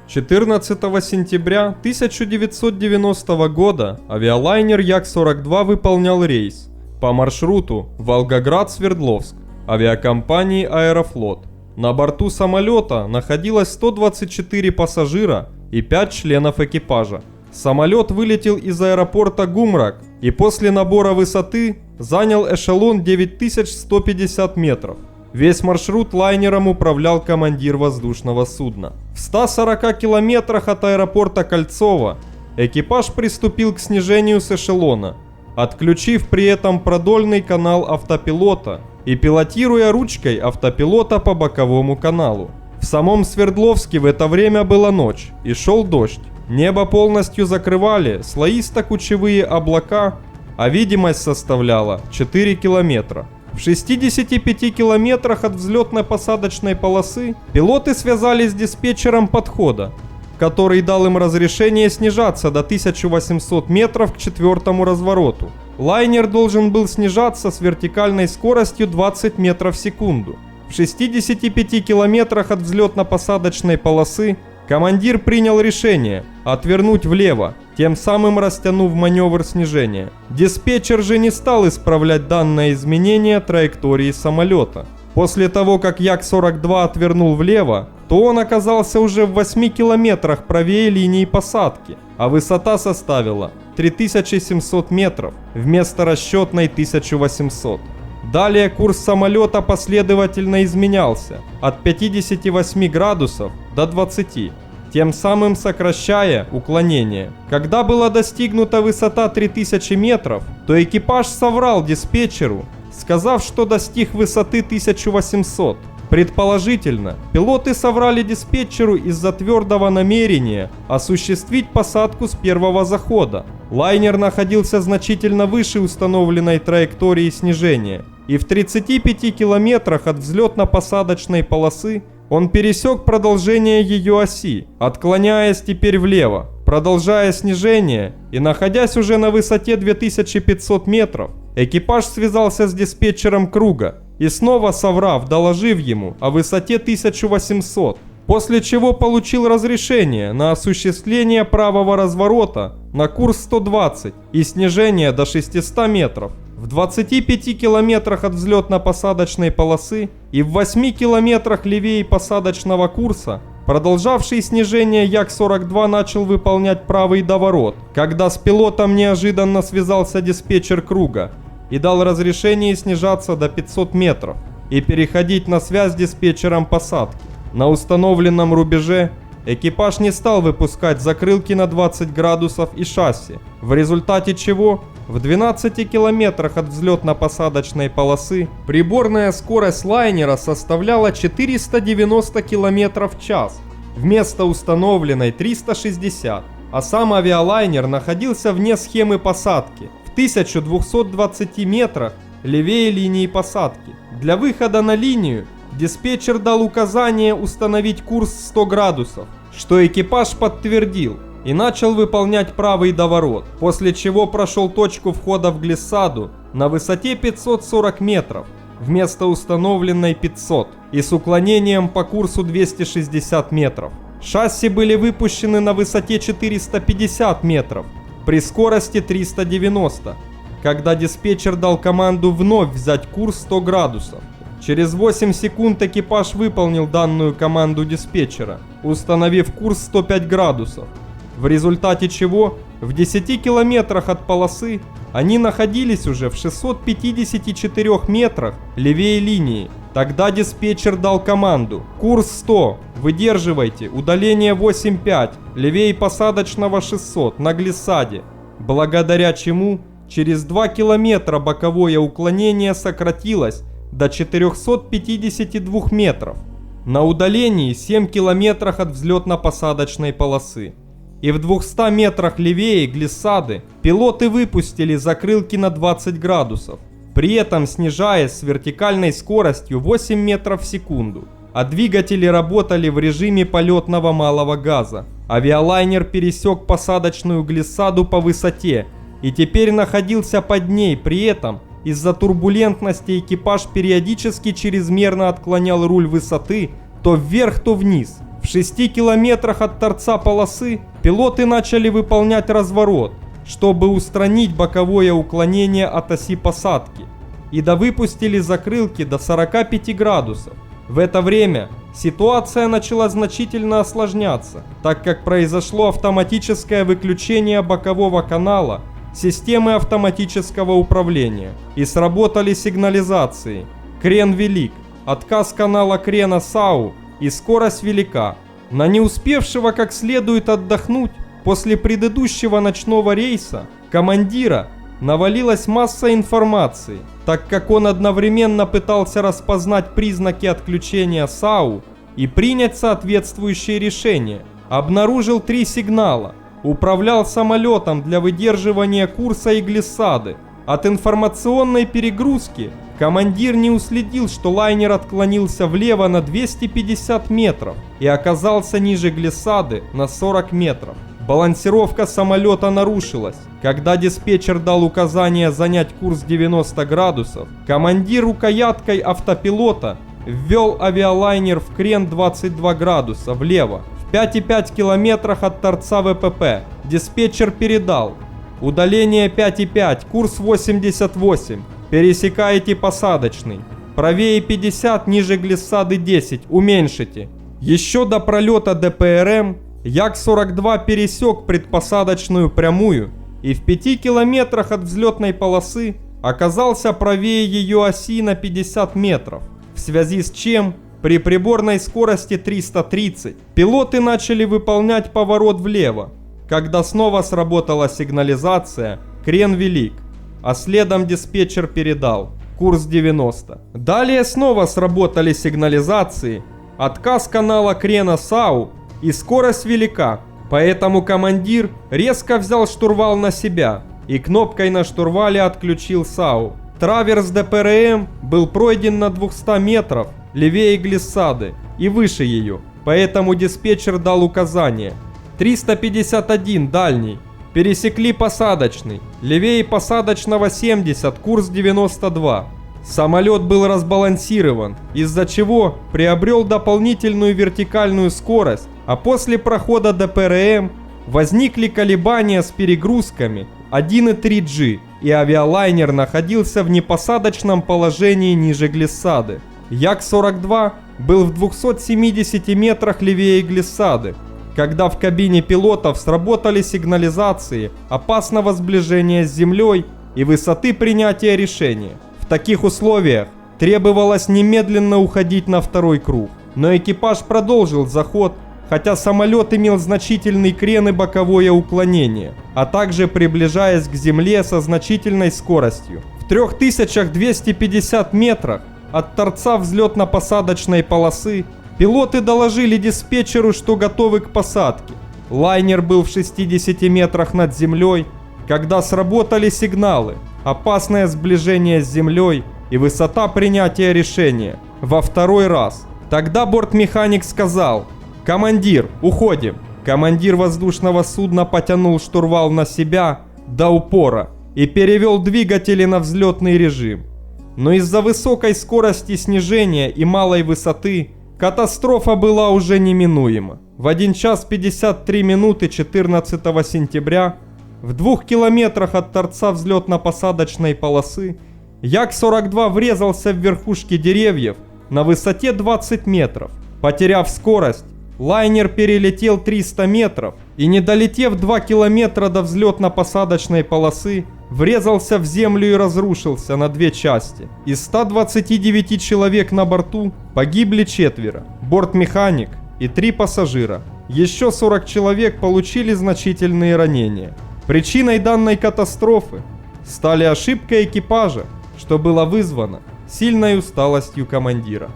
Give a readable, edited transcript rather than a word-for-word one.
14 сентября 1990 года авиалайнер Як-42 выполнял рейс по маршруту Волгоград-Свердловск авиакомпании «Аэрофлот». На борту самолета находилось 124 пассажира и 5 членов экипажа. Самолет вылетел из аэропорта Гумрак и после набора высоты занял эшелон 9150 метров. Весь маршрут лайнером управлял командир воздушного судна. В 140 километрах от аэропорта Кольцово экипаж приступил к снижению с эшелона, отключив при этом продольный канал автопилота и пилотируя ручкой автопилота по боковому каналу. В самом Свердловске в это время была ночь и шел дождь. Небо полностью закрывали слоисто-кучевые облака, а видимость составляла 4 километра. В 65 километрах от взлетно-посадочной полосы пилоты связались с диспетчером подхода, который дал им разрешение снижаться до 1800 метров к 4-му развороту. Лайнер должен был снижаться с вертикальной скоростью 20 метров в секунду. В 65 километрах от взлетно-посадочной полосы командир принял решение отвернуть влево, тем самым растянув маневр снижения. Диспетчер же не стал исправлять данное изменение траектории самолета. После того, как Як-42 отвернул влево, то он оказался уже в 8 километрах правее линии посадки, а высота составила 3700 метров вместо расчетной 1800. Далее курс самолета последовательно изменялся от 58 градусов до 20, тем самым сокращая уклонение. Когда была достигнута высота 3000 метров, то экипаж соврал диспетчеру, сказав, что достиг высоты 1800. Предположительно, пилоты соврали диспетчеру из-за твердого намерения осуществить посадку с первого захода. Лайнер находился значительно выше установленной траектории снижения, и в 35 километрах от взлетно-посадочной полосы он пересек продолжение ее оси, отклоняясь теперь влево, продолжая снижение и находясь уже на высоте 2500 метров. Экипаж связался с диспетчером круга и снова соврав, доложив ему о высоте 1800, после чего получил разрешение на осуществление правого разворота на курс 120 и снижение до 600 метров. В 25 километрах от взлетно-посадочной полосы и в 8 километрах левее посадочного курса продолжавший снижение Як-42 начал выполнять правый доворот, когда с пилотом неожиданно связался диспетчер круга и дал разрешение снижаться до 500 метров и переходить на связь с диспетчером посадки. На установленном рубеже экипаж не стал выпускать закрылки на 20 градусов и шасси, в результате чего в 12 километрах от взлетно-посадочной полосы приборная скорость лайнера составляла 490 км в час вместо установленной 360, а сам авиалайнер находился вне схемы посадки в 1220 метрах левее линии посадки. Для выхода на линию диспетчер дал указание установить курс 100 градусов, что экипаж подтвердил и начал выполнять правый доворот, после чего прошел точку входа в глиссаду на высоте 540 метров вместо установленной 500 и с уклонением по курсу 260 метров. Шасси были выпущены на высоте 450 метров при скорости 390, когда диспетчер дал команду вновь взять курс 100 градусов. Через 8 секунд экипаж выполнил данную команду диспетчера, установив курс 105 градусов, в результате чего в 10 километрах от полосы они находились уже в 654 метрах левее линии. Тогда диспетчер дал команду: курс 100, выдерживайте, удаление 8,5, левее посадочного 600 на глиссаде, благодаря чему через 2 километра боковое уклонение сократилось до 452 метров, на удалении 7 километрах от взлетно-посадочной полосы. И в 200 метрах левее глиссады пилоты выпустили закрылки на 20 градусов, при этом снижаясь с вертикальной скоростью 8 метров в секунду, а двигатели работали в режиме полетного малого газа. Авиалайнер пересек посадочную глиссаду по высоте и теперь находился под ней, при этом из-за турбулентности экипаж периодически чрезмерно отклонял руль высоты то вверх, то вниз. В 6 километрах от торца полосы пилоты начали выполнять разворот, чтобы устранить боковое уклонение от оси посадки, и довыпустили закрылки до 45 градусов. В это время ситуация начала значительно осложняться, так как произошло автоматическое выключение бокового канала системы автоматического управления и сработали сигнализации. Крен велик, отказ канала крена САУ и скорость велика. На не успевшего как следует отдохнуть после предыдущего ночного рейса командира навалилась масса информации, так как он одновременно пытался распознать признаки отключения САУ и принять соответствующие решения. Обнаружил 3 сигнала, управлял самолетом для выдерживания курса и глиссады. От информационной перегрузки командир не уследил, что лайнер отклонился влево на 250 метров и оказался ниже глиссады на 40 метров. Балансировка самолета нарушилась. Когда диспетчер дал указание занять курс 90 градусов, командир рукояткой автопилота ввел авиалайнер в крен 22 градуса влево, в 5,5 километрах от торца ВПП. Диспетчер передал: удаление 5,5, курс 88, пересекаете посадочный. Правее 50, ниже глиссады 10, уменьшите. Еще до пролета ДПРМ Як-42 пересек предпосадочную прямую и в 5 километрах от взлетной полосы оказался правее ее оси на 50 метров, в связи с чем при приборной скорости 330 пилоты начали выполнять поворот влево. Когда снова сработала сигнализация, крен велик, а следом диспетчер передал: курс 90. Далее снова сработали сигнализации, отказ канала крена САУ и скорость велика, поэтому командир резко взял штурвал на себя и кнопкой на штурвале отключил САУ. Траверс ДПРМ был пройден на 200 метров левее глиссады и выше ее, поэтому диспетчер дал указание: 351 дальний, пересекли посадочный, левее посадочного 70, курс 92. Самолет был разбалансирован, из-за чего приобрел дополнительную вертикальную скорость, а после прохода ДПРМ возникли колебания с перегрузками 1,3G, и авиалайнер находился в непосадочном положении ниже глиссады. Як-42 был в 270 метрах левее глиссады, когда в кабине пилотов сработали сигнализации опасного сближения с землей и высоты принятия решения. В таких условиях требовалось немедленно уходить на второй круг, но экипаж продолжил заход, хотя самолет имел значительный крен и боковое уклонение, а также приближаясь к земле со значительной скоростью. В 3250 метрах от торца взлетно-посадочной полосы пилоты доложили диспетчеру, что готовы к посадке. Лайнер был в 60 метрах над землей, когда сработали сигналы: опасное сближение с землей и высота принятия решения. Во второй раз. Тогда бортмеханик сказал: «Командир, уходим». Командир воздушного судна потянул штурвал на себя до упора и перевел двигатели на взлетный режим. Но из-за высокой скорости снижения и малой высоты катастрофа была уже неминуема. В 1 час 53 минуты 14 сентября в 2 километрах от торца взлетно-посадочной полосы Як-42 врезался в верхушки деревьев на высоте 20 метров. Потеряв скорость, лайнер перелетел 300 метров и, не долетев 2 километра до взлетно-посадочной полосы, врезался в землю и разрушился на 2 части. Из 129 человек на борту погибли 4, бортмеханик и 3 пассажира. Еще 40 человек получили значительные ранения. Причиной данной катастрофы стали ошибка экипажа, что было вызвано сильной усталостью командира.